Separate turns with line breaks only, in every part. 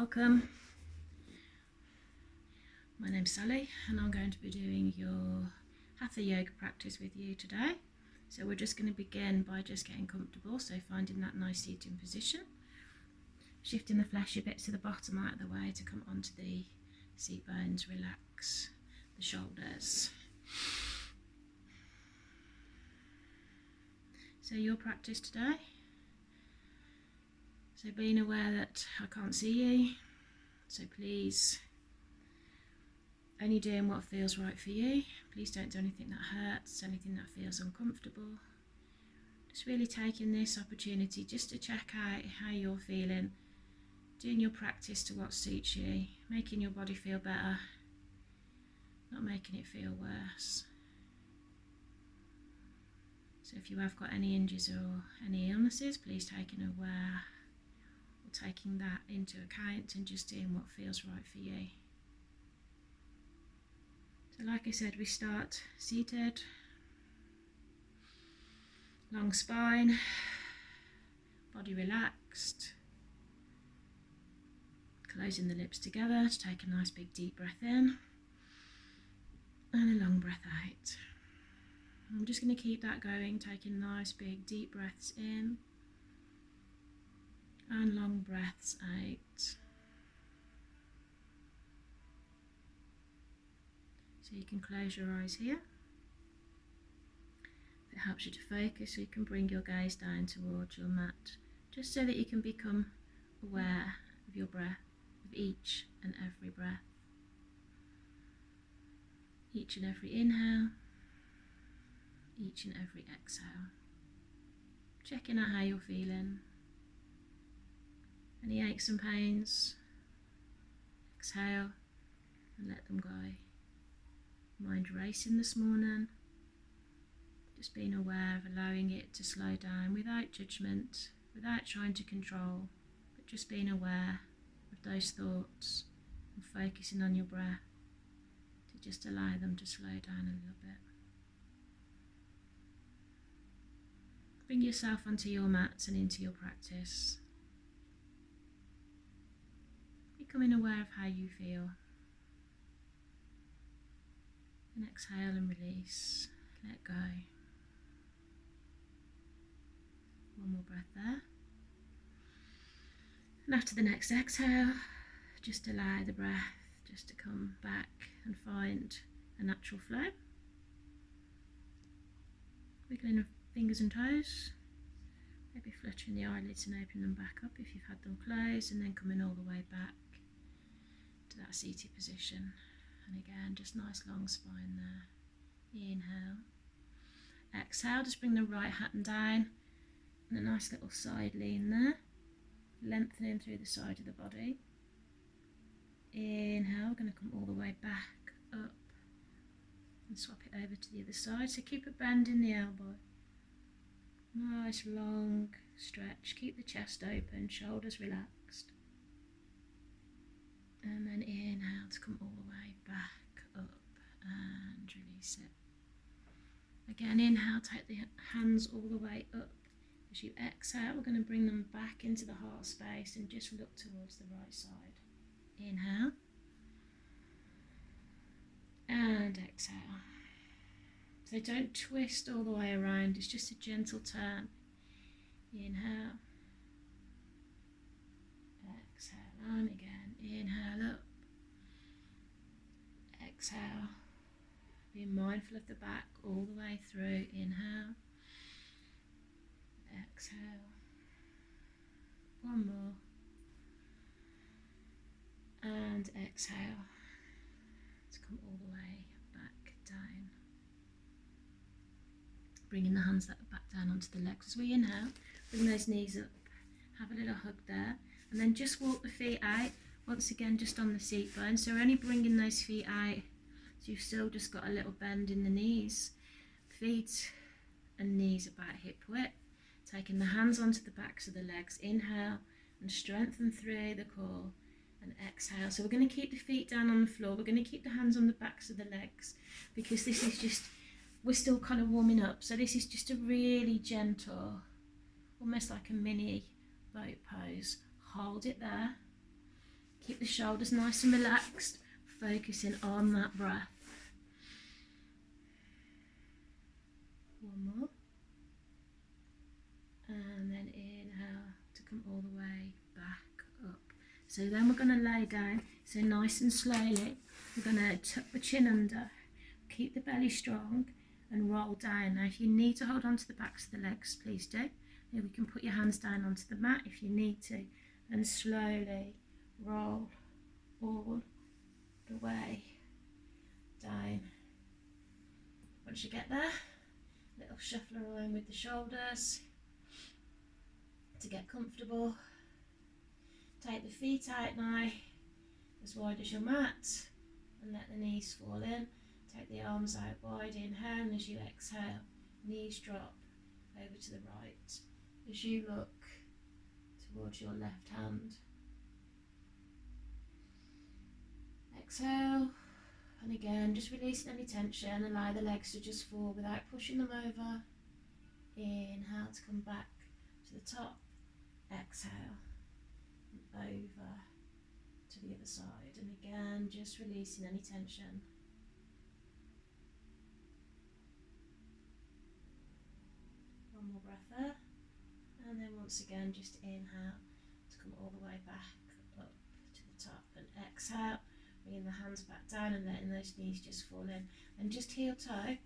Welcome. My name's Sally and I'm going to be doing your Hatha Yoga practice with you today. So we're just going to begin by just getting comfortable, so finding that nice seating position, shifting the fleshy bits of the bottom out of the way to come onto the seat bones, relax the shoulders. So your practice today, so being aware that I can't see you, so please only doing what feels right for you. Please don't do anything that hurts, anything that feels uncomfortable. Just really taking this opportunity just to check out how you're feeling, doing your practice to what suits you, making your body feel better, not making it feel worse. So if you have got any injuries or any illnesses, please taking that into account and just doing what feels right for you. So like I said, we start seated, long spine, body relaxed, closing the lips together to take a nice big deep breath in and a long breath out. I'm just going to keep that going, taking nice big deep breaths in and long breaths out. So you can close your eyes here. If it helps you to focus, so you can bring your gaze down towards your mat, just so that you can become aware of your breath, of each and every breath. Each and every inhale, each and every exhale. Checking out how you're feeling. Any aches and pains, exhale and let them go. Mind racing this morning, just being aware of allowing it to slow down without judgment, without trying to control, but just being aware of those thoughts and focusing on your breath to just allow them to slow down a little bit. Bring yourself onto your mats and into your practice, becoming aware of how you feel. And exhale and release, let go. One more breath there. And after the next exhale, just allow the breath just to come back and find a natural flow. Wiggling of fingers and toes, maybe fluttering the eyelids and opening them back up if you've had them closed, and then coming all the way back to that seated position. And again, just nice long spine there. Inhale. Exhale, just bring the right hand down and a nice little side lean there, lengthening through the side of the body. Inhale, we're going to come all the way back up and swap it over to the other side. So keep a bend in the elbow. Nice long stretch. Keep the chest open, shoulders relaxed. And then inhale to come all the way back up and release it. Again, inhale, take the hands all the way up. As you exhale, we're going to bring them back into the heart space and just look towards the right side. Inhale. And exhale. So don't twist all the way around, it's just a gentle turn. Inhale. Exhale, and again. Inhale up. Exhale. Being mindful of the back all the way through. Inhale. Exhale. One more. And exhale. To come all the way back down. Bringing the hands back down onto the legs as we inhale. Bring those knees up. Have a little hug there. And then just walk the feet out. Once again, just on the seat bone. So we're only bringing those feet out. So you've still just got a little bend in the knees. Feet and knees about hip width. Taking the hands onto the backs of the legs. Inhale and strengthen through the core. And exhale. So we're going to keep the feet down on the floor. We're going to keep the hands on the backs of the legs. Because this is just, we're still kind of warming up. So this is just a really gentle, almost like a mini boat pose. Hold it there. Keep the shoulders nice and relaxed, focusing on that breath. One more. And then inhale to come all the way back up. So then we're going to lay down, so nice and slowly. We're going to tuck the chin under, keep the belly strong and roll down. Now if you need to hold on to the backs of the legs, please do. Here we can put your hands down onto the mat if you need to, and slowly roll all the way down. Once you get there, little shuffle around with the shoulders to get comfortable. Take the feet out now as wide as your mat and let the knees fall in. Take the arms out wide, inhale, and as you exhale, knees drop over to the right as you look towards your left hand. Exhale, and again just releasing any tension, allow the legs to just fall without pushing them over. Inhale to come back to the top, exhale and over to the other side, and again just releasing any tension. One more breath there, and then once again just inhale to come all the way back up to the top, and exhale, bringing the hands back down and letting those knees just fall in, and just heel toe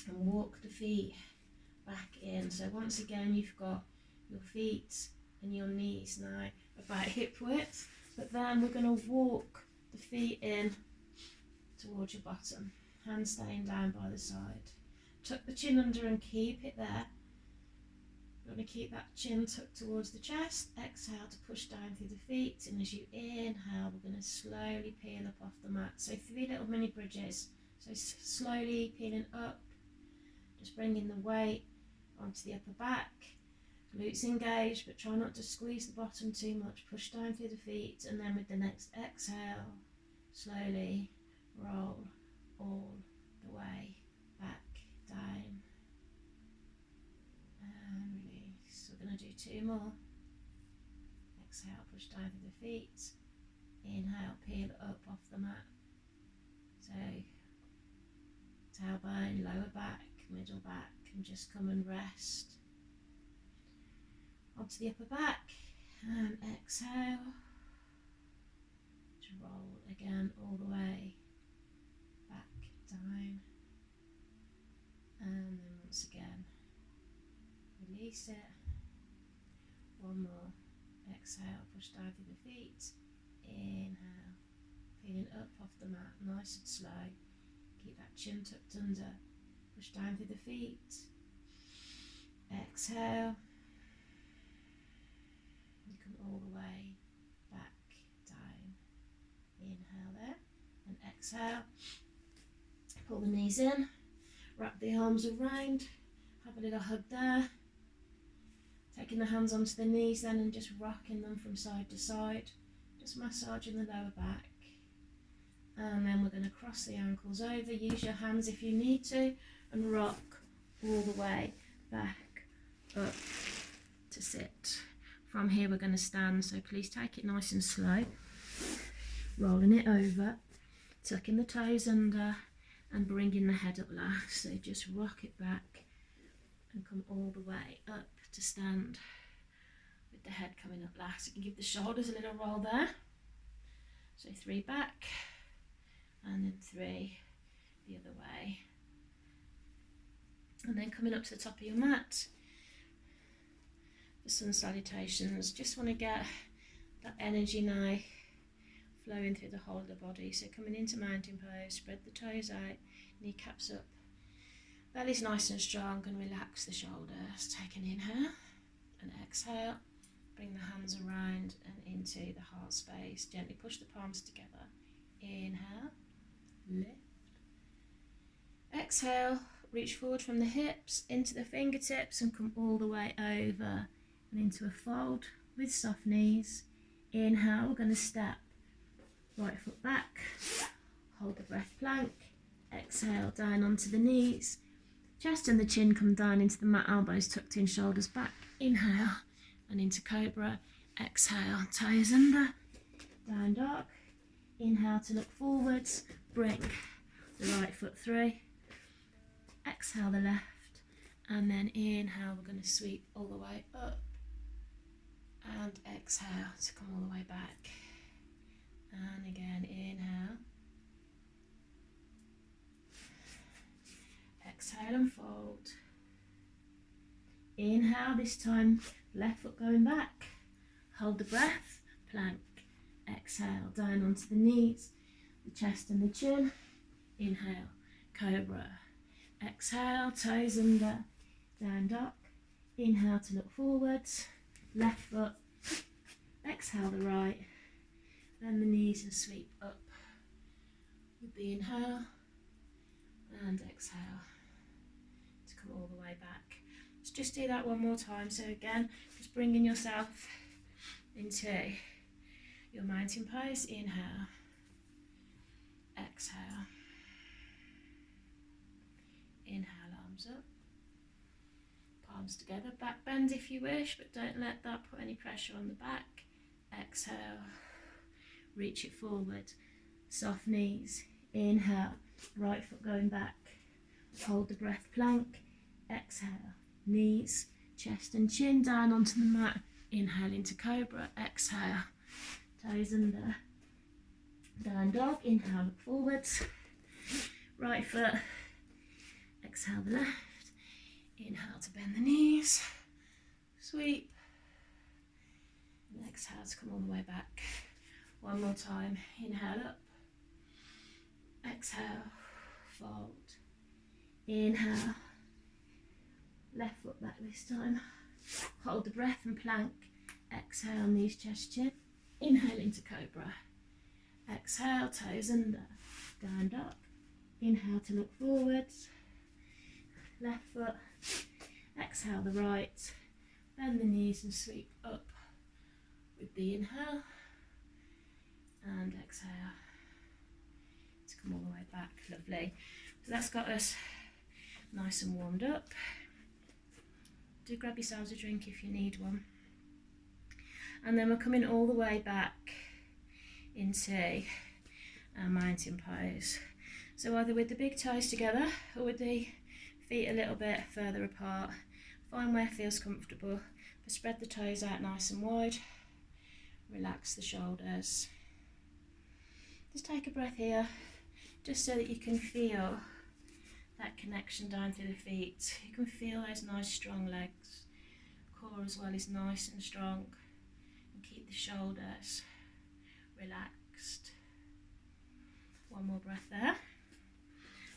and walk the feet back in. So once again you've got your feet and your knees now about hip width, but then we're going to walk the feet in towards your bottom, hands staying down by the side. Tuck the chin under and keep it there. We're going to keep that chin tucked towards the chest. Exhale to push down through the feet, and as you inhale we're going to slowly peel up off the mat. So 3 little mini bridges. So slowly peeling up, just bringing the weight onto the upper back, glutes engaged, but try not to squeeze the bottom too much. Push down through the feet, and then with the next exhale slowly roll all the way back down and release. We're going to do 2 more. Exhale, push down through the feet. Inhale, peel up off the mat. So tailbone, lower back, middle back, and just come and rest onto the upper back, and exhale to roll again all the way back down, and then once again release it. One more. Exhale, push down through the feet. Inhale, peeling up off the mat, nice and slow. Keep that chin tucked under. Push down through the feet. Exhale. And come all the way back down. Inhale there, and exhale. Pull the knees in. Wrap the arms around. Have a little hug there. Taking the hands onto the knees then and just rocking them from side to side. Just massaging the lower back. And then we're going to cross the ankles over. Use your hands if you need to, and rock all the way back up to sit. From here we're going to stand, so please take it nice and slow. Rolling it over, tucking the toes under and bringing the head up last. So just rock it back and come all the way up to stand with the head coming up last. You can give the shoulders a little roll there. So 3 back, and then 3 the other way. And then coming up to the top of your mat for sun salutations. Just want to get that energy now flowing through the whole of the body. So coming into mountain pose, spread the toes out, kneecaps up, belly's nice and strong, and relax the shoulders. Take an inhale and exhale. Bring the hands around and into the heart space. Gently push the palms together. Inhale, lift. Exhale, reach forward from the hips into the fingertips and come all the way over and into a fold with soft knees. Inhale, we're going to step right foot back. Hold the breath, plank. Exhale, down onto the knees. Chest and the chin come down into the mat, elbows tucked in, shoulders back. Inhale and into cobra. Exhale, toes under. down dog. Inhale to look forwards, bring the right foot through. Exhale the left, and then inhale, we're going to sweep all the way up, and exhale to come all the way back. And again, inhale. Exhale and fold. Inhale, this time left foot going back. Hold the breath, plank. Exhale, down onto the knees, the chest and the chin. Inhale, cobra. Exhale, toes under, down dog. Inhale to look forwards, left foot. Exhale the right, bend the knees and sweep up with the inhale, and exhale to come all the way back. Let's just do that one more time. So again, just bringing yourself into your mountain pose. Inhale, exhale. Inhale, arms up, palms together, back bend if you wish, but don't let that put any pressure on the back. Exhale, reach it forward, soft knees. Inhale, right foot going back, hold the breath, plank. Exhale, knees, chest and chin down onto the mat. Inhale into cobra. Exhale, toes under, down dog. Inhale, look forwards, right foot. Exhale the left. Inhale to bend the knees, sweep, and exhale to come all the way back. One more time. Inhale up, exhale, fold. Inhale, left foot back this time. Hold the breath and plank. Exhale, knees, chest, chin. Inhale into cobra. Exhale, toes under, down dog. Inhale to look forwards, left foot. Exhale the right, bend the knees and sweep up with the inhale, and exhale to come all the way back. Lovely. So that's got us nice and warmed up. Do grab yourselves a drink if you need one. And then we're coming all the way back into our mountain pose. So either with the big toes together or with the feet a little bit further apart. Find where feels comfortable, but spread the toes out nice and wide. Relax the shoulders. Just take a breath here, just so that you can feel that connection down through the feet. You can feel those nice strong legs. Core as well is nice and strong. And keep the shoulders relaxed. One more breath there.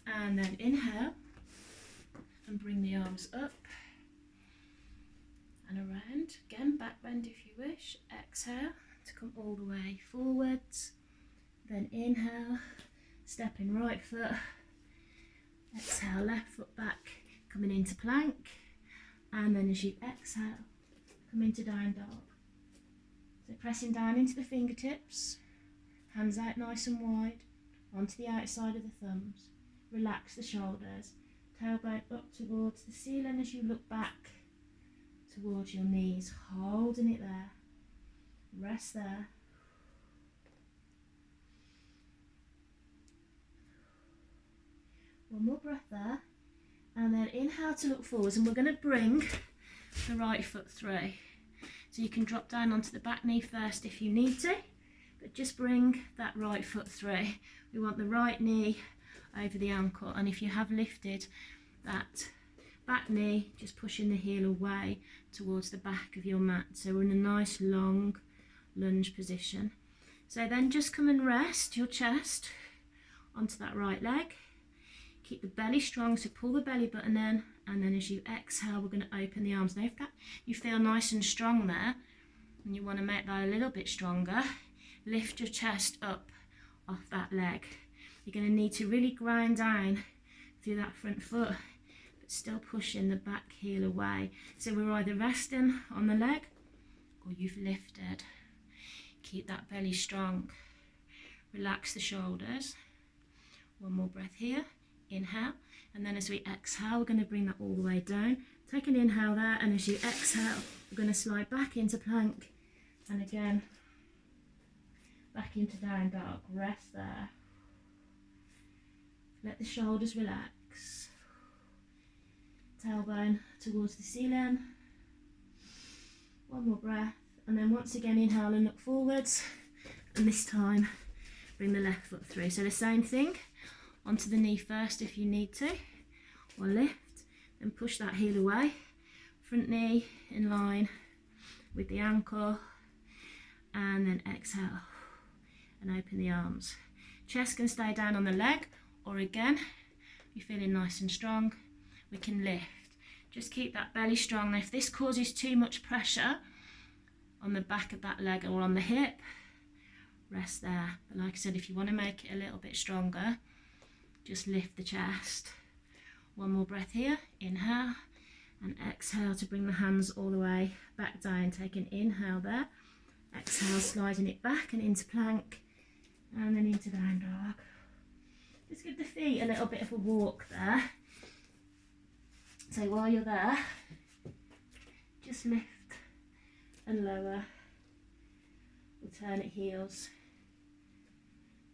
And then inhale. And bring the arms up and around. Again, back bend if you wish. Exhale to come all the way forwards. Then inhale, stepping right foot. Exhale, left foot back, coming into plank. And then as you exhale, come into down dog. So pressing down into the fingertips, hands out nice and wide, onto the outside of the thumbs. Relax the shoulders. Tailbone up towards the ceiling as you look back towards your knees, holding it there. Rest there. One more breath there. And then inhale to look forwards, and we're going to bring the right foot through. So you can drop down onto the back knee first if you need to, but just bring that right foot through. We want the right knee over the ankle, and if you have lifted that back knee, just pushing the heel away towards the back of your mat. So we're in a nice long lunge position. So then just come and rest your chest onto that right leg. Keep the belly strong, so pull the belly button in, and then as you exhale, we're going to open the arms. Now if that you feel nice and strong there, and you want to make that a little bit stronger, lift your chest up off that leg. You're going to need to really grind down through that front foot, but still pushing the back heel away. So we're either resting on the leg or you've lifted. Keep that belly strong. Relax the shoulders. One more breath here. Inhale, and then as we exhale, we're going to bring that all the way down. Take an inhale there, and as you exhale, we're going to slide back into plank, and again back into down dog. Rest there. Let the shoulders relax. Tailbone towards the ceiling. One more breath, and then once again inhale and look forwards, and this time bring the left foot through. So the same thing, onto the knee first if you need to, or lift, then push that heel away, front knee in line with the ankle, and then exhale and open the arms. Chest can stay down on the leg, or again, if you're feeling nice and strong, we can lift. Just keep that belly strong. Now if this causes too much pressure on the back of that leg or on the hip, rest there. But like I said, if you want to make it a little bit stronger, just lift the chest. One more breath here. Inhale and exhale to bring the hands all the way back down. Take an inhale there. Exhale, sliding it back and into plank, and then into down dog. Just give the feet a little bit of a walk there. So while you're there, just lift and lower, alternate heels.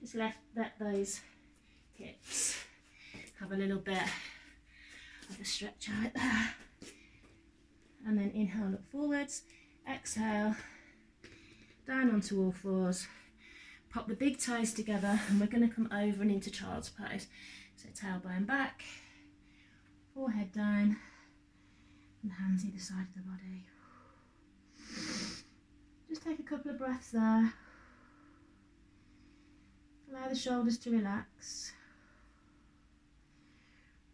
Just let those hips have a little bit of a stretch out there. And then inhale, look forwards, exhale, down onto all fours. Pop the big toes together, and we're going to come over and into child's pose. So tailbone back, forehead down, and hands either side of the body. Just take a couple of breaths there. Allow the shoulders to relax,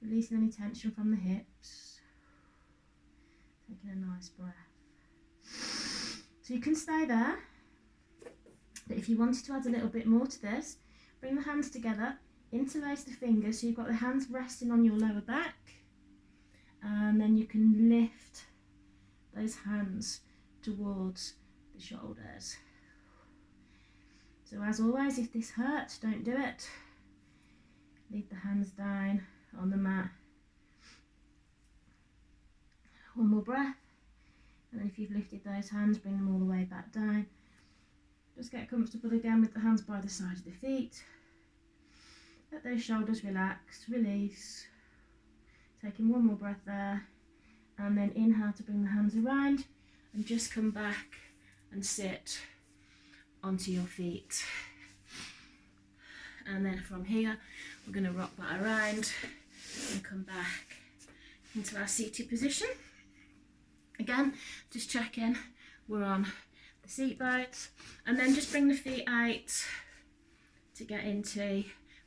releasing any tension from the hips. Taking a nice breath. So you can stay there, but if you wanted to add a little bit more to this, bring the hands together, interlace the fingers so you've got the hands resting on your lower back, and then you can lift those hands towards the shoulders. So as always, if this hurts, don't do it. Leave the hands down on the mat. One more breath, and then if you've lifted those hands, bring them all the way back down. Just get comfortable again with the hands by the side of the feet. Let those shoulders relax, release. Taking one more breath there, and then inhale to bring the hands around and just come back and sit onto your feet. And then from here, we're going to rock that around and come back into our seated position. Again, just check in, we're on the seat boat, and then just bring the feet out to get into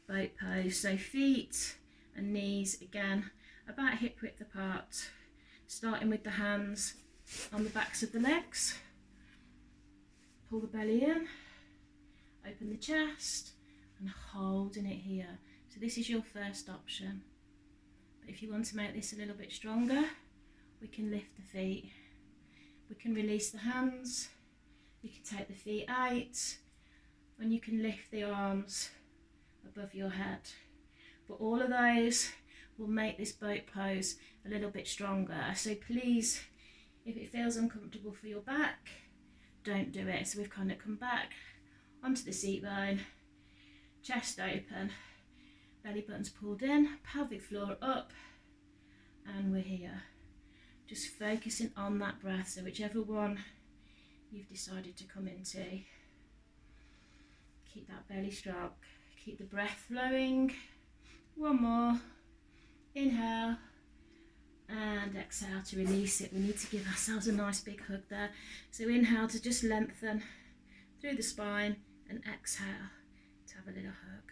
boat pose. So feet and knees again about hip width apart, starting with the hands on the backs of the legs. Pull the belly in, open the chest, and holding it here. So this is your first option, but if you want to make this a little bit stronger, we can lift the feet, we can release the hands, you can take the feet out, and you can lift the arms above your head. But all of those will make this boat pose a little bit stronger. So please, if it feels uncomfortable for your back, don't do it. So we've kind of come back onto the seat bone, chest open, belly buttons pulled in, pelvic floor up, and we're here. Just focusing on that breath, so whichever one you've decided to come into, keep that belly strong, keep the breath flowing. One more, inhale and exhale to release it. We need to give ourselves a nice big hug there. So inhale to just lengthen through the spine, and exhale to have a little hug.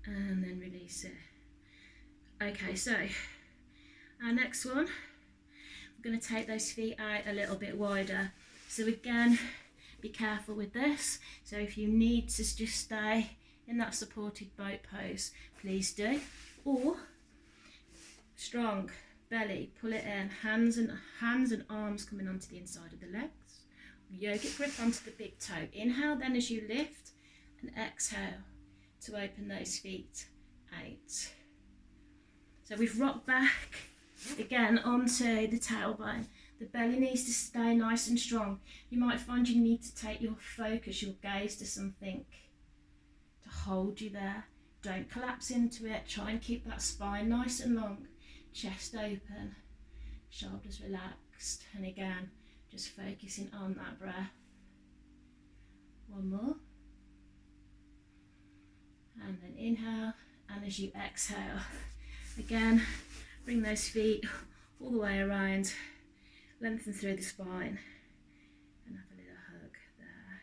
And then release it. Okay, so our next one, we're going to take those feet out a little bit wider. So again, be careful with this. So if you need to just stay in that supported boat pose, please do. Or strong belly, pull it in, hands and arms coming onto the inside of the legs. Yogic grip onto the big toe. Inhale then as you lift, and exhale to open those feet out. So we've rocked back again onto the tailbone. The belly needs to stay nice and strong. You might find you need to take your focus, your gaze to something to hold you there. Don't collapse into it. Try and keep that spine nice and long. Chest open, shoulders relaxed. And again, just focusing on that breath. One more. And then inhale. And as you exhale, again, bring those feet all the way around. Lengthen through the spine. And have a little hug there.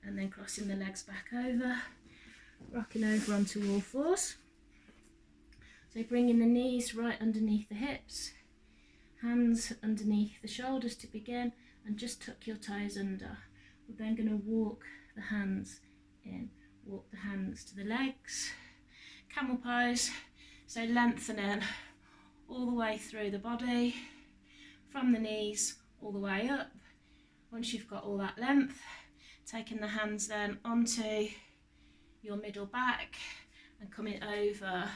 And then crossing the legs back over, rocking over onto all fours. So bringing the knees right underneath the hips, hands underneath the shoulders to begin, and just tuck your toes under. We're then going to walk the hands in, walk the hands to the legs, camel pose, so lengthening all the way through the body, from the knees all the way up. Once you've got all that length, taking the hands then onto your middle back and coming over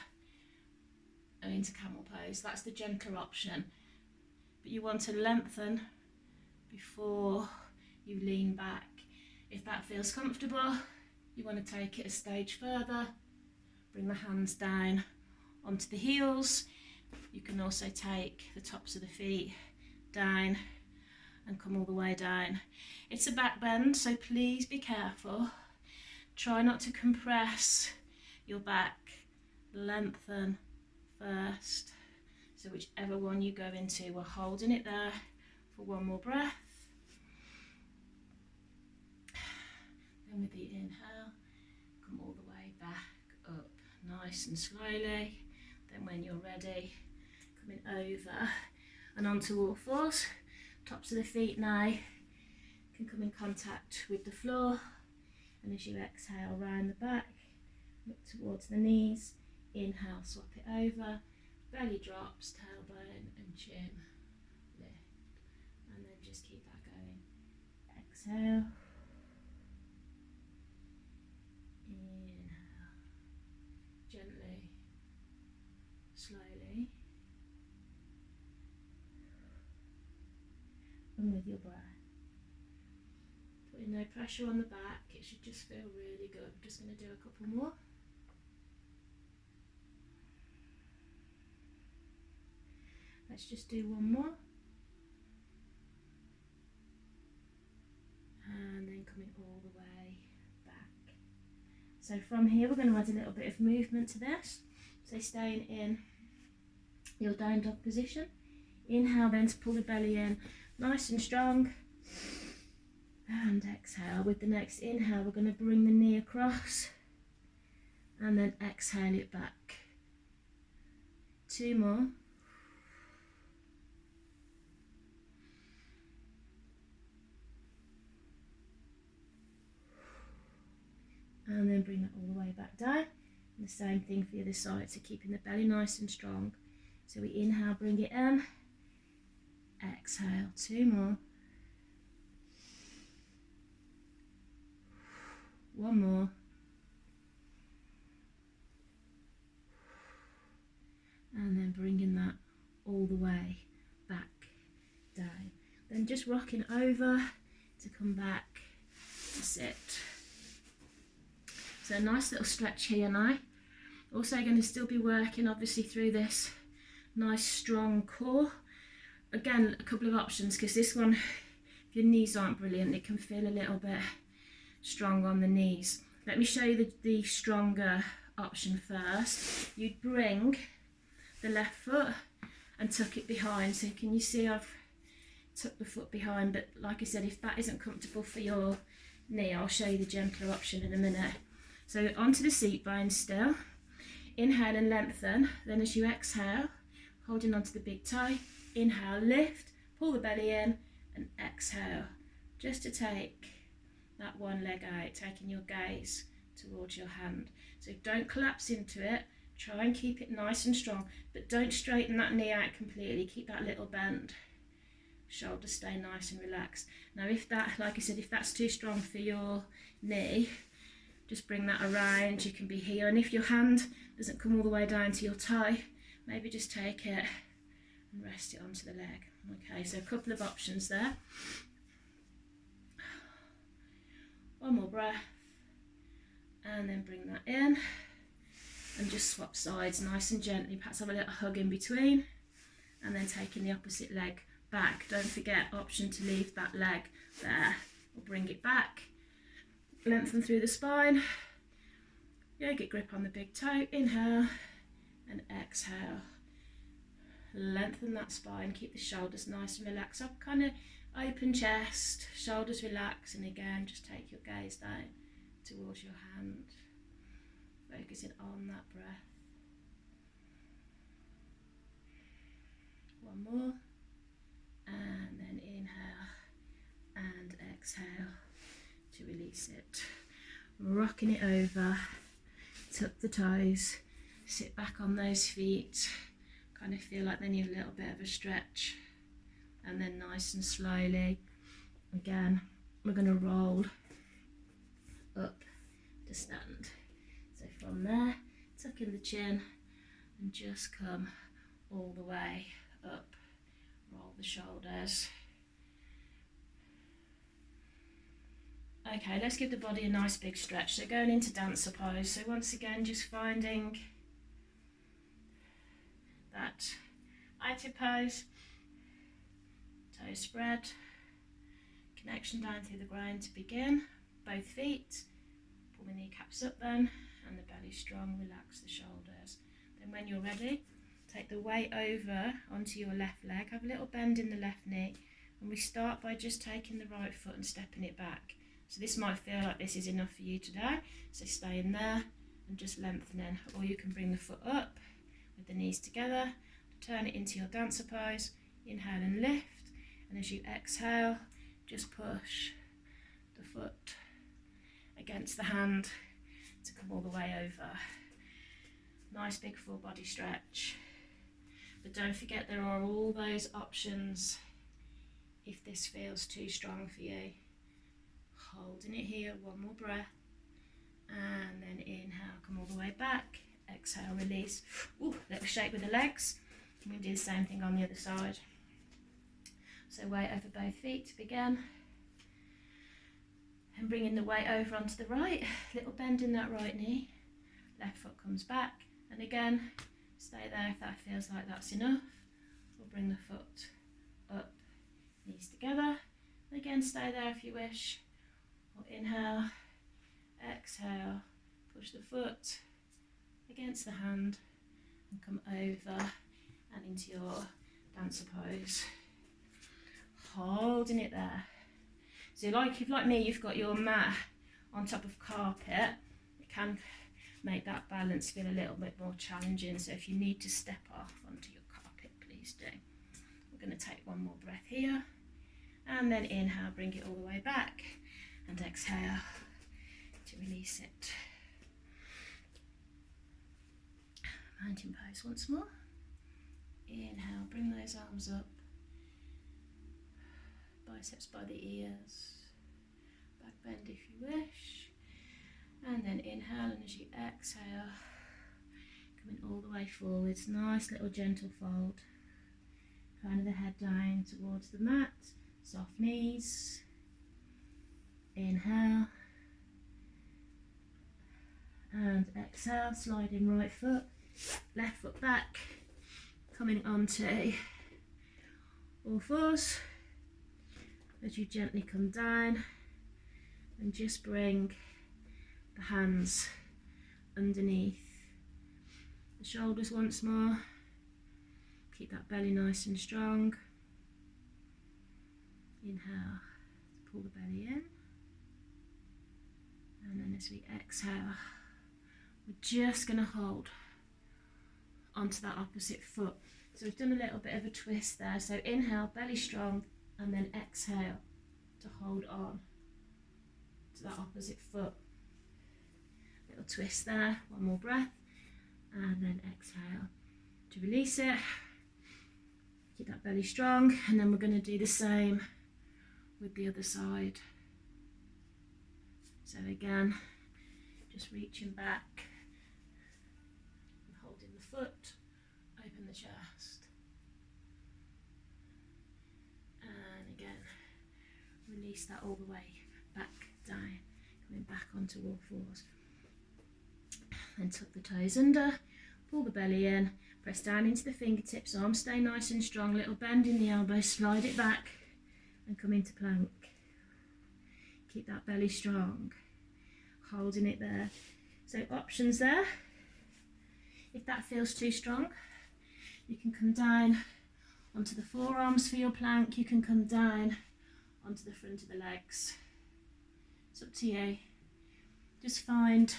and into camel pose. That's the gentler option, but you want to lengthen before you lean back. If that feels comfortable, you want to take it a stage further, bring the hands down onto the heels. You can also take the tops of the feet down and come all the way down. It's a back bend, so please be careful. Try not to compress your back. Lengthen first. So whichever one you go into, we're holding it there for one more breath. Then with the inhale, come all the way back up, nice and slowly. Then when you're ready, coming over and onto all fours. Tops of the feet now can come in contact with the floor, and as you exhale round the back, look towards the knees. Inhale, swap it over, belly drops, tailbone and chin lift, and then just keep that going. Exhale, inhale, gently, slowly, and with your breath. Putting no pressure on the back, it should just feel really good. I'm just going to do a couple more. Let's just do one more. And then coming all the way back. So from here, we're going to add a little bit of movement to this. So staying in your down dog position. Inhale then to pull the belly in, nice and strong. And exhale. With the next inhale, we're going to bring the knee across and then exhale it back. Two more. And then bring that all the way back down. And the same thing for the other side, so keeping the belly nice and strong. So we inhale, bring it in. Exhale, two more. One more. And then bringing that all the way back down. Then just rocking over to come back to sit. So a nice little stretch here now. Also going to still be working obviously through this nice strong core. Again, a couple of options, because this one, if your knees aren't brilliant, it can feel a little bit strong on the knees. Let me show you the stronger option first. You'd bring the left foot and tuck it behind. So can you see I've tucked the foot behind, but like I said, if that isn't comfortable for your knee, I'll show you the gentler option in a minute. So onto the seat bones still. Inhale and lengthen. Then as you exhale, holding onto the big toe, inhale, lift, pull the belly in, and exhale. Just to take that one leg out, taking your gaze towards your hand. So don't collapse into it. Try and keep it nice and strong, but don't straighten that knee out completely. Keep that little bend. Shoulders stay nice and relaxed. Now if that, like I said, if that's too strong for your knee, just bring that around. You can be here, and if your hand doesn't come all the way down to your toe, maybe just take it and rest it onto the leg. Okay, so a couple of options there. One more breath, and then bring that in, and just swap sides nice and gently. Perhaps have a little hug in between, and then taking the opposite leg back. Don't forget, option to leave that leg there, or bring it back. Lengthen through the spine. Yogic grip on the big toe. Inhale and exhale. Lengthen that spine. Keep the shoulders nice and relaxed up. Kind of open chest. Shoulders relax. And again, just take your gaze down towards your hand. Focusing on that breath. One more. And then inhale and exhale to release it. Rocking it over. Tuck the toes, sit back on those feet, kind of feel like they need a little bit of a stretch, and then nice and slowly, again, we're going to roll up to stand. So from there, tuck in the chin and just come all the way up, roll the shoulders. Okay, let's give the body a nice big stretch. So going into dancer pose. So once again, just finding that active pose, toes spread, connection down through the ground to begin. Both feet, pull the kneecaps up then, and the belly strong, relax the shoulders. Then when you're ready, take the weight over onto your left leg, have a little bend in the left knee, and we start by just taking the right foot and stepping it back. So this might feel like this is enough for you today, so stay in there and just lengthening, or you can bring the foot up with the knees together, turn it into your dancer pose, inhale and lift, and as you exhale, just push the foot against the hand to come all the way over. Nice big full body stretch, but don't forget there are all those options if this feels too strong for you. Holding it here, one more breath, and then inhale, come all the way back, exhale, release. Ooh, little shake with the legs. I'm going to do the same thing on the other side. So weight over both feet to begin, and bringing the weight over onto the right, little bend in that right knee, left foot comes back, and again, stay there if that feels like that's enough, or bring the foot up, knees together, and again stay there if you wish. Inhale, exhale, push the foot against the hand and come over and into your dancer pose. Holding it there. So if like me, you've got your mat on top of carpet, it can make that balance feel a little bit more challenging. So if you need to step off onto your carpet, please do. We're going to take one more breath here, and then inhale, bring it all the way back. And exhale to release it. Mountain pose once more. Inhale, bring those arms up. Biceps by the ears. Back bend if you wish. And then inhale, and as you exhale, coming all the way forwards. Nice little gentle fold. Kind of the head down towards the mat. Soft knees. Inhale and exhale, sliding right foot, left foot back, coming onto all fours as you gently come down, and just bring the hands underneath the shoulders once more. Keep that belly nice and strong. Inhale, pull the belly in. And then as we exhale, we're just going to hold onto that opposite foot. So we've done a little bit of a twist there. So inhale, belly strong, and then exhale to hold on to that opposite foot. Little twist there, one more breath, and then exhale to release it. Keep that belly strong, and then we're going to do the same with the other side. So again, just reaching back and holding the foot, open the chest. release that all the way back down, coming back onto all fours. Then tuck the toes under, pull the belly in, press down into the fingertips, arms stay nice and strong, little bend in the elbows, slide it back and come into plank. Keep that belly strong, holding it there. So options there. If that feels too strong, you can come down onto the forearms for your plank, you can come down onto the front of the legs. It's up to you. Just find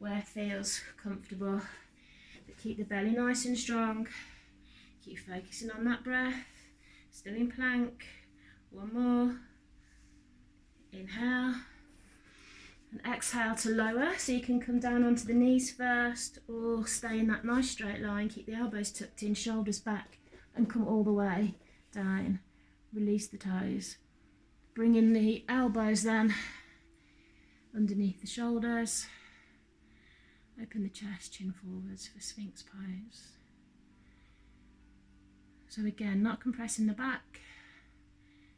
where it feels comfortable, but keep the belly nice and strong. Keep focusing on that breath. Still in plank. One more. Inhale. And exhale to lower, so you can come down onto the knees first or stay in that nice straight line. Keep the elbows tucked in, shoulders back, and come all the way down. Release the toes. Bring in the elbows then underneath the shoulders. Open the chest, chin forwards for Sphinx pose. So again, not compressing the back.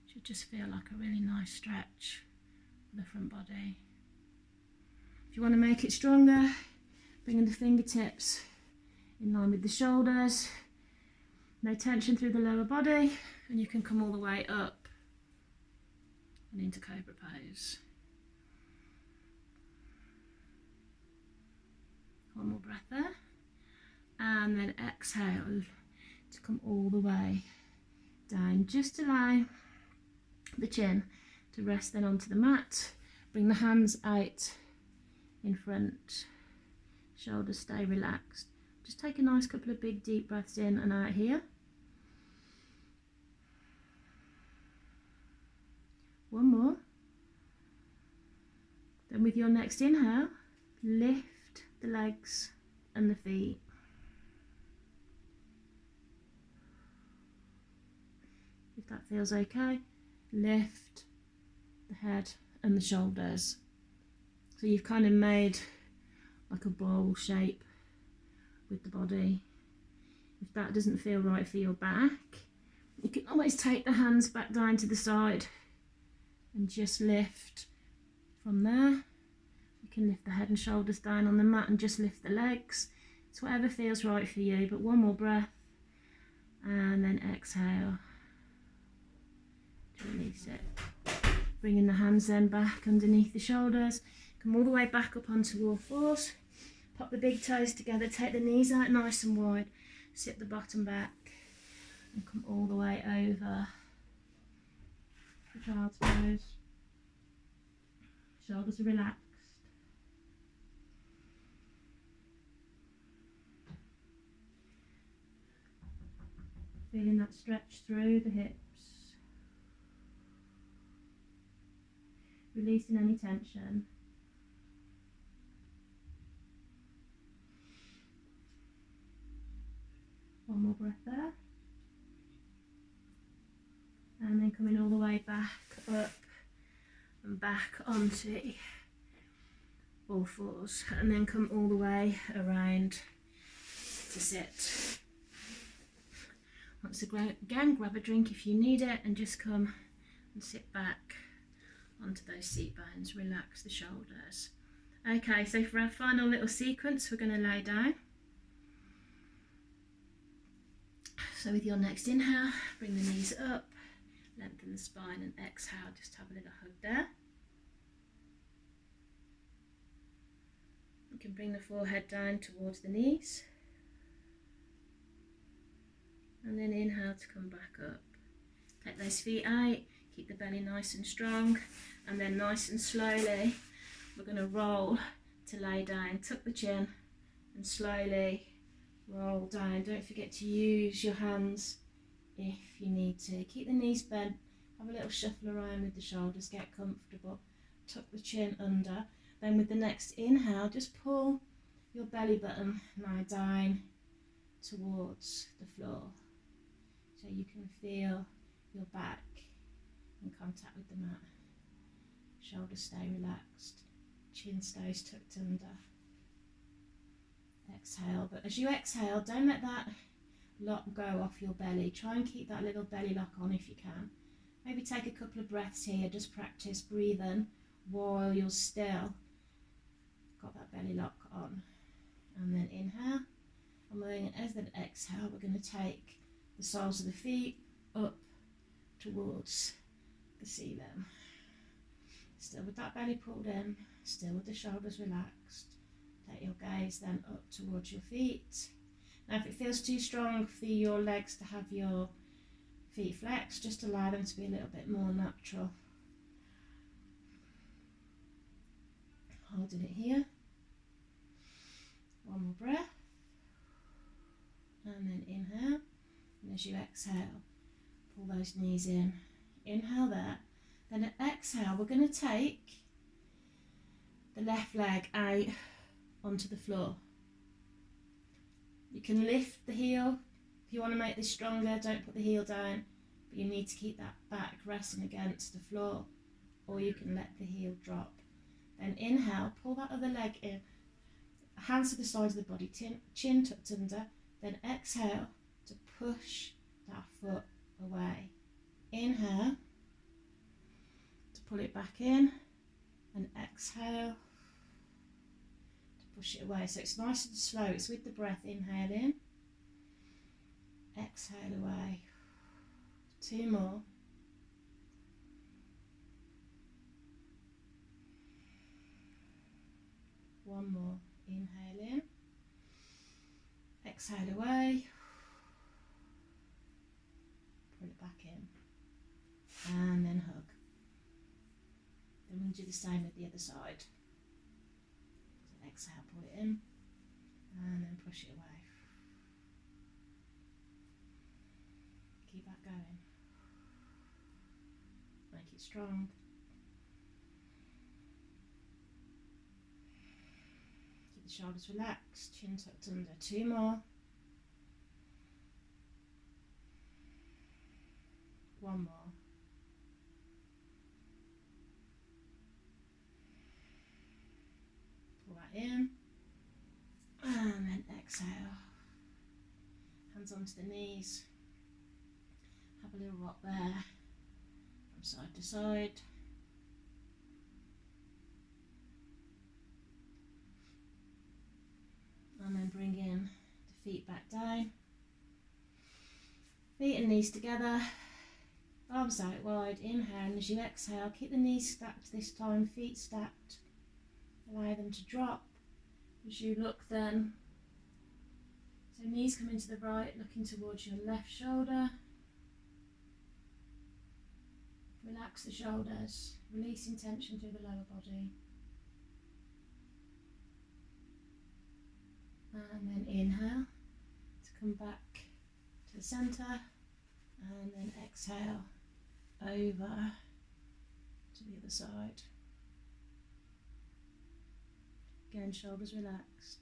Should just feel like a really nice stretch for the front body. If you want to make it stronger, bring in the fingertips in line with the shoulders. No tension through the lower body, and you can come all the way up and into Cobra pose. One more breath there, and then exhale to come all the way down. Just allow the chin to rest then onto the mat. Bring the hands out in front, shoulders stay relaxed. Just take a nice couple of big deep breaths in and out here. One more. Then with your next inhale, lift the legs and the feet. If that feels okay, lift the head and the shoulders. So you've kind of made like a bowl shape with the body. If that doesn't feel right for your back, you can always take the hands back down to the side and just lift from there. You can lift the head and shoulders down on the mat and just lift the legs. It's whatever feels right for you, but one more breath and then exhale to release it. Bringing the hands then back underneath the shoulders. Come all the way back up onto all fours. Pop the big toes together, take the knees out nice and wide. Sit the bottom back and come all the way over the child's pose. Shoulders are relaxed. Feeling that stretch through the hips. Releasing any tension. One more breath there. And then coming all the way back up and back onto all fours. And then come all the way around to sit. Once again, grab a drink if you need it and just come and sit back onto those seat bones. Relax the shoulders. Okay, so for our final little sequence, we're going to lay down. So with your next inhale, bring the knees up, lengthen the spine, and exhale, just have a little hug there. You can bring the forehead down towards the knees. And then inhale to come back up. Take those feet out, keep the belly nice and strong, and then nice and slowly, we're going to roll to lay down. Tuck the chin and slowly roll down. Don't forget to use your hands if you need to. Keep the knees bent, have a little shuffle around with the shoulders, get comfortable. Tuck the chin under. Then with the next inhale, just pull your belly button now down towards the floor. So you can feel your back in contact with the mat. Shoulders stay relaxed, chin stays tucked under. Exhale, but as you exhale, don't let that lock go off your belly. Try and keep that little belly lock on if you can. Maybe take a couple of breaths here, just practice breathing while you're still got that belly lock on. And then inhale, and then as then exhale, we're going to take the soles of the feet up towards the ceiling. Still with that belly pulled in, still with the shoulders relaxed. Take your gaze then up towards your feet. Now if it feels too strong for your legs to have your feet flexed, just allow them to be a little bit more natural. Holding it here. One more breath. And then inhale. And as you exhale, pull those knees in. Inhale there. Then at exhale, we're going to take the left leg out onto the floor. You can lift the heel if you want to make this stronger. Don't put the heel down, but you need to keep that back resting against the floor, or you can let the heel drop. Then inhale, pull that other leg in, hands to the sides of the body, chin tucked under. Then exhale to push that foot away. Inhale to pull it back in, and exhale to push it away. So it's nice and slow. It's with the breath. Inhale in, exhale away. 2 more. One more. Inhale in, exhale away, pull it back in, and then hug. Then we'll do the same with the other side. So exhale, pull it in, and then push it away. Keep that going. Make it strong. Keep the shoulders relaxed, chin tucked under. 2 more. 1 more. Pull that in, and then exhale. Hands onto the knees. Have a little rock there from side to side. And then bring in the feet back down. Feet and knees together. Arms out wide. Inhale, and as you exhale, keep the knees stacked this time, feet stacked. Allow them to drop as you look then. So knees coming to the right, looking towards your left shoulder. Relax the shoulders, releasing tension through the lower body. And then inhale to come back to the centre, and then exhale over to the other side. Again, shoulders relaxed,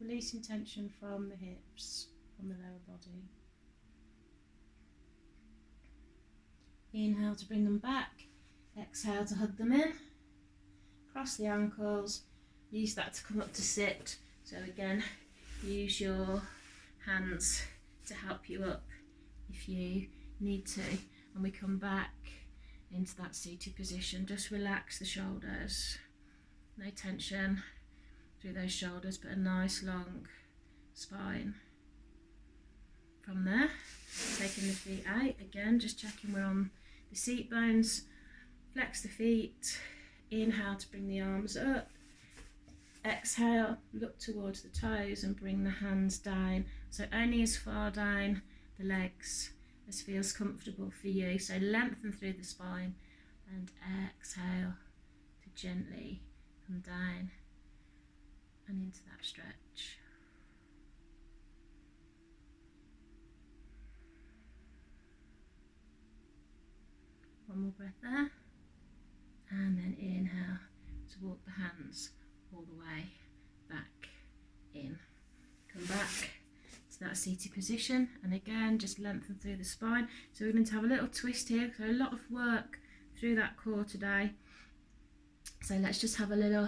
releasing tension from the hips, from the lower body. Inhale to bring them back, exhale to hug them in, cross the ankles, use that to come up to sit. So again, use your hands to help you up if you need to. And we come back into that seated position. Just relax the shoulders, no tension through those shoulders, but a nice long spine. From there, taking the feet out, again just checking we're on the seat bones. Flex the feet, inhale to bring the arms up, exhale, look towards the toes and bring the hands down, so only as far down the legs as feels comfortable for you. So lengthen through the spine, and exhale to gently come down and into that stretch. One more breath there, and then inhale to walk the hands all the way back in. Come back to that seated position, and again just lengthen through the spine. So we're going to have a little twist here, so a lot of work through that core today. So let's just have a little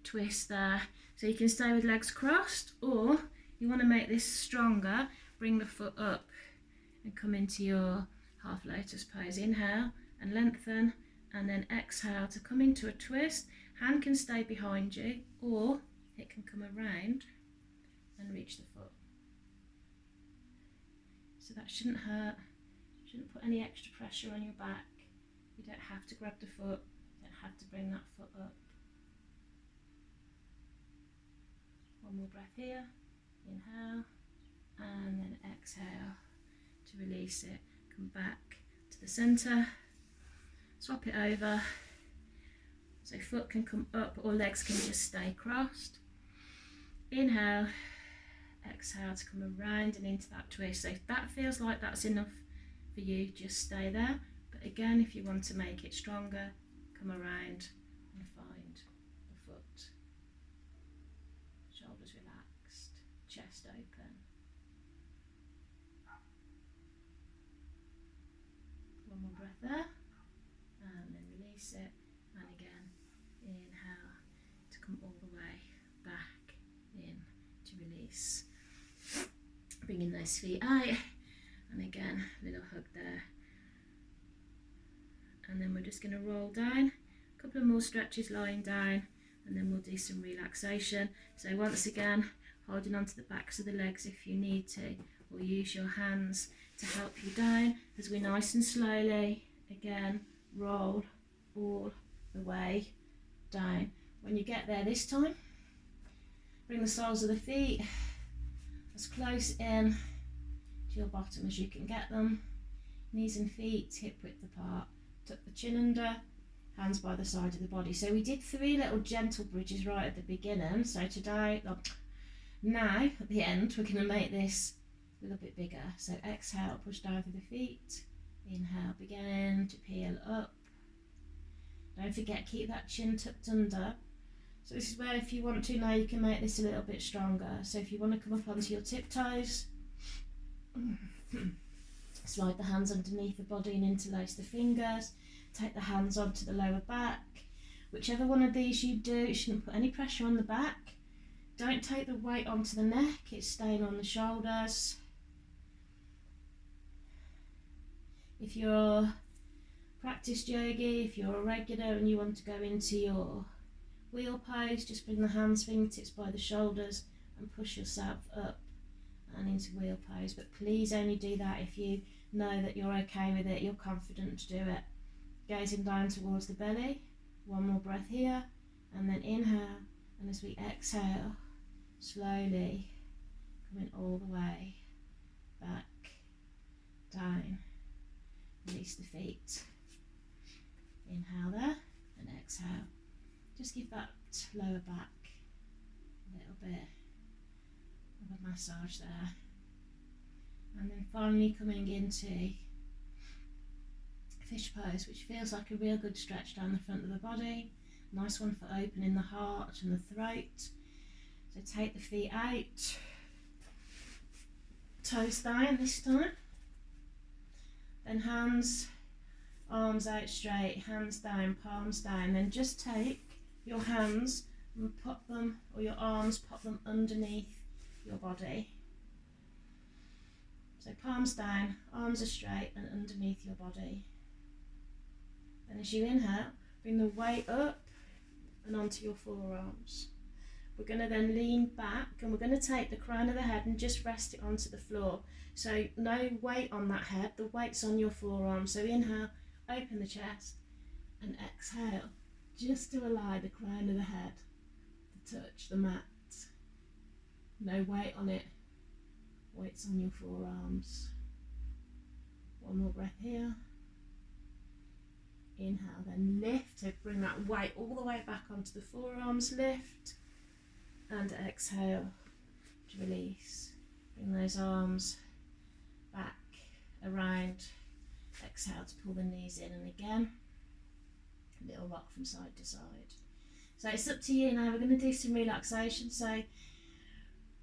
twist there. So you can stay with legs crossed, or you want to make this stronger, bring the foot up and come into your half lotus pose. Inhale, and lengthen, and then exhale to come into a twist. Hand can stay behind you, or it can come around and reach the foot. So that shouldn't hurt, shouldn't put any extra pressure on your back. You don't have to grab the foot, you don't have to bring that foot up. One more breath here, inhale, and then exhale to release it. Come back to the centre, swap it over, so foot can come up or legs can just stay crossed. Inhale, exhale to come around and into that twist. So if that feels like that's enough for you, just stay there. But again, if you want to make it stronger, come around and find the foot. Shoulders relaxed, chest open. One more breath there, and then release it. And again, inhale to come all the way back in to release. Bringing those feet out, and again, little hug there. And then we're just going to roll down, a couple of more stretches lying down, and then we'll do some relaxation. So once again, holding onto the backs of the legs if you need to, or use your hands to help you down as we nice and slowly, again, roll all the way down. When you get there this time, bring the soles of the feet as close in to your bottom as you can get them. Knees and feet hip width apart. Tuck the chin under, hands by the side of the body. So we did 3 little gentle bridges right at the beginning. So today, now at the end, we're going to make this a little bit bigger. So exhale, push down through the feet. Inhale, begin to peel up. Don't forget, keep that chin tucked under. So this is where, if you want to now, you can make this a little bit stronger. So if you want to come up onto your tiptoes, slide the hands underneath the body and interlace the fingers. Take the hands onto the lower back. Whichever one of these you do, it shouldn't put any pressure on the back. Don't take the weight onto the neck, it's staying on the shoulders. If you're practiced yogi, if you're a regular and you want to go into your wheel pose, just bring the hands, fingertips by the shoulders and push yourself up and into wheel pose. But please only do that if you know that you're okay with it, you're confident to do it. Gazing down towards the belly. One more breath here, and then inhale, and as we exhale, slowly coming all the way back down. Release the feet. Inhale there, and exhale. Just give that lower back a little bit of a massage there. And then finally coming into fish pose, which feels like a real good stretch down the front of the body. Nice one for opening the heart and the throat. So take the feet out, toes down this time. Then hands, arms out straight, hands down, palms down. Then just take your hands and pop them, or your arms, pop them underneath your body. So palms down, arms are straight and underneath your body. And as you inhale, bring the weight up and onto your forearms. We're going to then lean back, and we're going to take the crown of the head and just rest it onto the floor. So no weight on that head, the weight's on your forearms. So inhale, open the chest, and exhale, just to allow the crown of the head to touch the mat. No weight on it, weight's on your forearms. One more breath here. Inhale, then lift, so bring that weight all the way back onto the forearms, lift, and exhale to release. Bring those arms back, around, exhale to pull the knees in, and again, a little rock from side to side. So it's up to you now, we're going to do some relaxation, so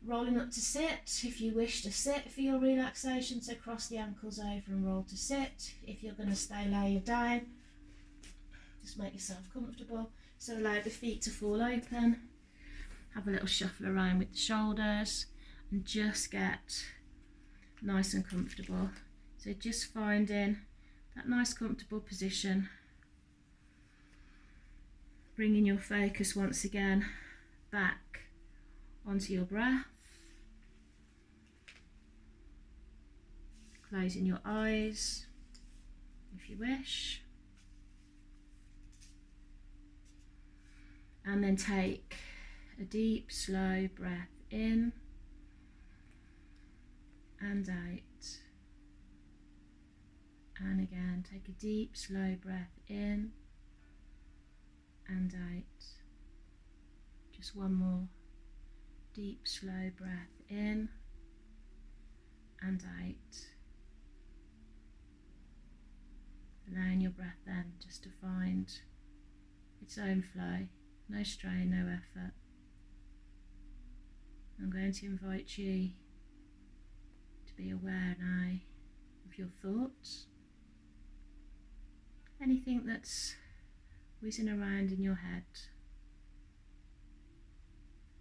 rolling up to sit, if you wish to sit for your relaxation, so cross the ankles over and roll to sit. If you're going to stay, lay you down. Just make yourself comfortable. So allow the feet to fall open. Have a little shuffle around with the shoulders and just get nice and comfortable. So just finding that nice comfortable position. Bringing your focus once again back onto your breath. Closing your eyes if you wish. And then take a deep, slow breath in and out. And again, take a deep, slow breath in and out. Just one more. Deep, slow breath in and out. Allowing your breath then just to find its own flow. No strain, no effort. I'm going to invite you to be aware now of your thoughts. Anything that's whizzing around in your head,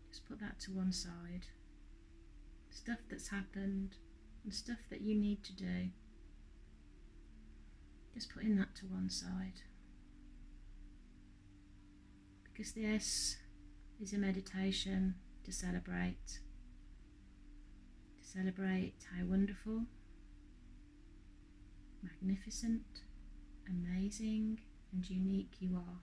just put that to one side. Stuff that's happened and stuff that you need to do, just putting that to one side. Because this is a meditation to celebrate how wonderful, magnificent, amazing and unique you are.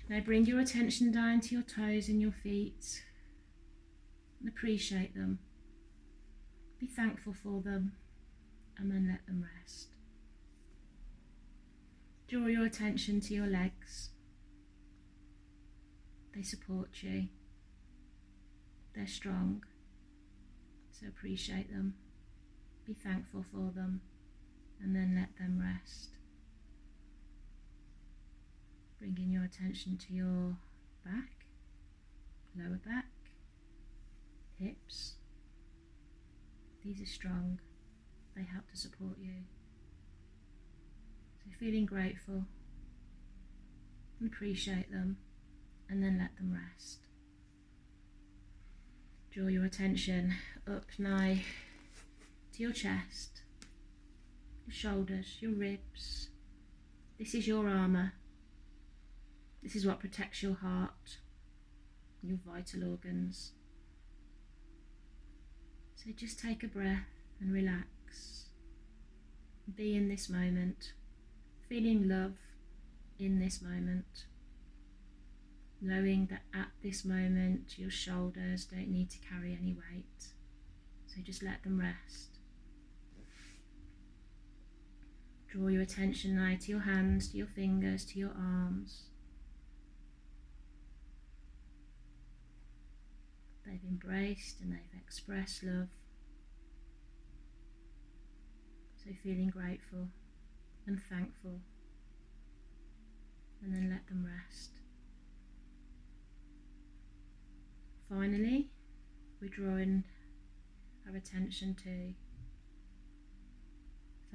Now bring your attention down to your toes and your feet and appreciate them. Be thankful for them and then let them rest. Draw your attention to your legs. They support you. They're strong, so appreciate them. Be thankful for them and then let them rest. Bringing your attention to your back, lower back, hips. These are strong. They help to support you. So feeling grateful and appreciate them and then let them rest. Draw your attention up now to your chest, your shoulders, your ribs. This is your armour. This is what protects your heart, your vital organs. So just take a breath and relax. Be in this moment, feeling love in this moment. Knowing that at this moment your shoulders don't need to carry any weight. So just let them rest. Draw your attention now to your hands, to your fingers, to your arms. They've embraced and they've expressed love. So feeling grateful and thankful. And then let them rest. Finally, we're drawing our attention to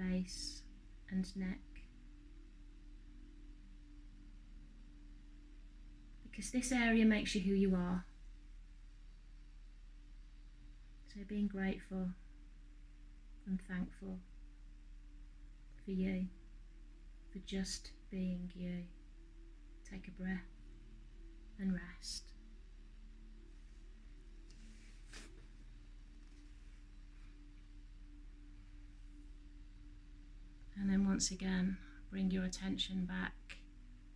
face and neck. Because this area makes you who you are. So being grateful and thankful for you, for just being you. Take a breath and rest. And then once again, bring your attention back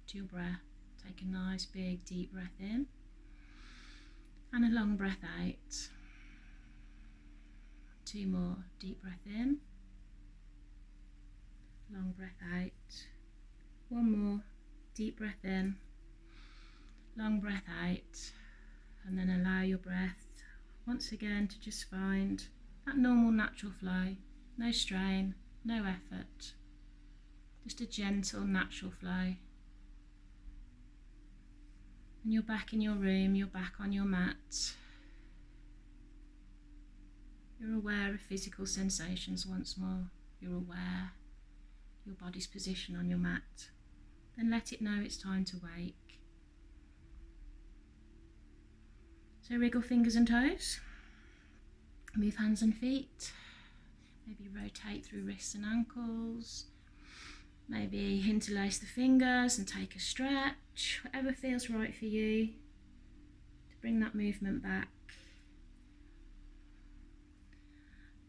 to your breath. Take a nice big deep breath in and a long breath out. 2 more, deep breath in, long breath out. 1 more, deep breath in, long breath out. And then allow your breath once again to just find that normal natural flow. No strain, no effort, just a gentle natural flow. And you're back in your room, you're back on your mat. You're aware of physical sensations once more. You're aware of your body's position on your mat. Then let it know it's time to wake. So wriggle fingers and toes. Move hands and feet. Maybe rotate through wrists and ankles. Maybe interlace the fingers and take a stretch, whatever feels right for you to bring that movement back.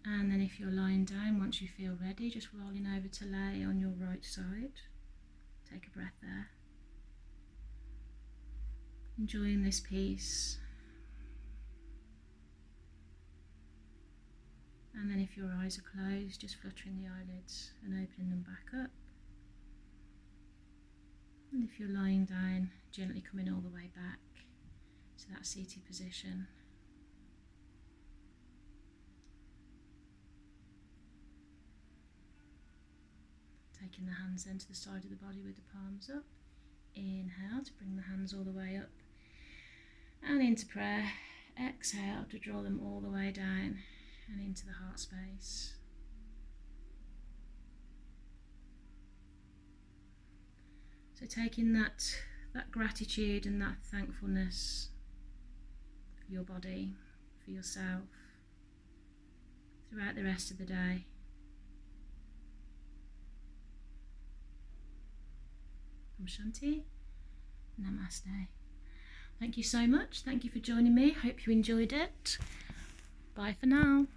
And then if you're lying down, once you feel ready, just rolling over to lay on your right side. Take a breath there. Enjoying this piece. And then if your eyes are closed, just fluttering the eyelids and opening them back up. And if you're lying down, gently coming all the way back to that seated position. Taking the hands then to the side of the body with the palms up. Inhale to bring the hands all the way up and into prayer. Exhale to draw them all the way down and into the heart space. So taking that gratitude and that thankfulness for your body, for yourself, throughout the rest of the day. Om Shanti, Namaste. Thank you so much. Thank you for joining me. Hope you enjoyed it. Bye for now.